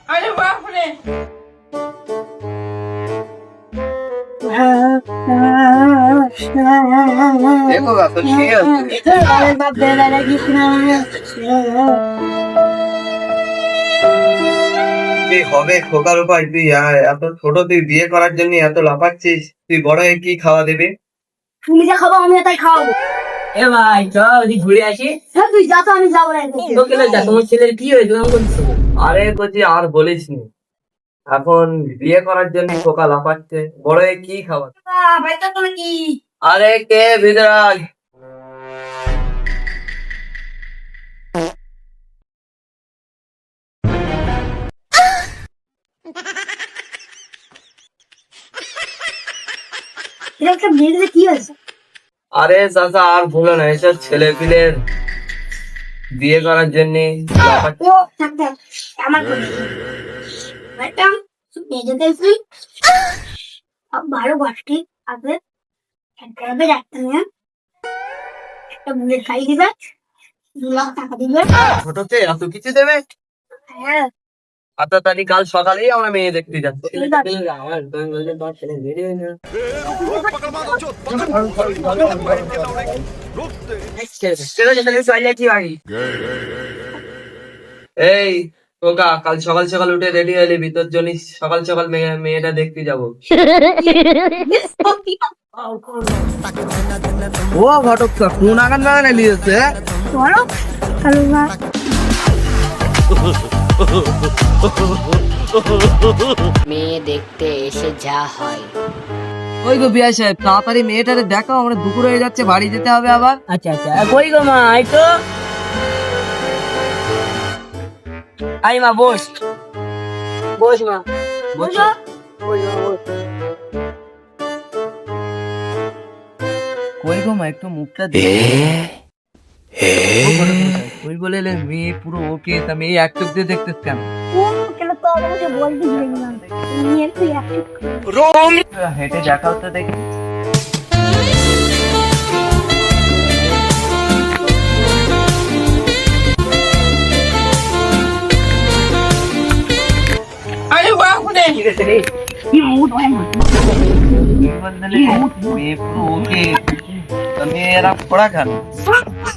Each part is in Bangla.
अरे बाप रे देखो तो ठीक है কি হবে খোকার উপায়? তুই এত ছোট, তুই বিয়ে করার জন্য এত লাফাচ্ছিস, তুই বড় হয়ে কি খাওয়া দেবে? তুমি যা খাবো আমি তাই খাওয়াবো। এ ভাই চল ওদিক ঘুরে আসি। হ্যাঁ তুই যা, তো আমি যাবো না। তোকে যা, তোমার ছেলের কি হয়েছে আমি বলছি। আরে কচি আর বলিস নি, এখন বিয়ে করার জন্য খোকা লাফাচ্ছে, বড় হয়ে কি খাওয়া? ভাই তো তুমি কি আরে কে ভিতরে আয়। একটা বিয়ে কি হয়েছে? আরে চাচা আর ভুলো না, এসব ছেলে পিলের বিয়ে করার জন্য লাফাচ্ছে। ও থাক থাক, আমার ম্যাডাম মেজে দেখছি ভালো বাসটি আছে, একটা একটা নিয়ে একটা বুলেট খাই দিবে, 2 লাখ টাকা দিবে। ছোটতে এত কিছু দেবে? হ্যাঁ আচ্ছা তাহলে কাল সকালেই আমরা মেয়ে দেখতে যাচ্ছি। ঠিক আছে। আমার তুমি বললে তোমার ছেলে বেরিয়ে না। এই খোকা, কাল সকাল সকাল উঠে রেডি হয়ে নিবি, তোর জন্য সকাল সকাল মেয়েটা দেখতে যাবো। ও ঘটক কোন আগান বাগানে নিয়েছে? বলো হ্যালো মা, মেয়ে দেখতে এসে যা হয়। ওই গো বিয়া সাহেব, তাড়াতাড়ি মেয়েটারে দেখাও, আমরা দুপুর হয়ে যাচ্ছে, বাড়ি যেতে হবে আবার। আচ্ছা আচ্ছা কই গো মা, আই তো আই মা, বস বস মা, বলো কই গো মা, একটু মুখটা ওই বলে এলে মেয়ে পুরো ওকে, তা মেয়ে এক চোখ দিয়ে দেখতে কেন? কোন কেন তো আমাকে বলতে দিলেন না, তুমি একটু একটু হেঁটে দেখাও তো দেখি। अरे बाप रे কি মুড হয় না। মেয়ে পুরো ওকে, তা মেয়ে এরা পড়া খান।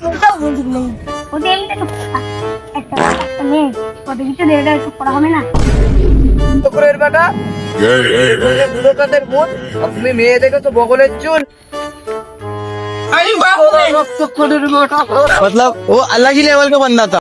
ওটাও বলতে দিলেন, ওটা এইটা তো একটা একটা মেয়ে, কত কিছু রেডা একটু পড়া হবে না। তো করে এর বেটা বুড়োটাদের মন, আর তুমি মেয়ে দেখেছো বগলের চুল। अरे बाप रे मतलब वो अलग ही लेवल का बंदा था।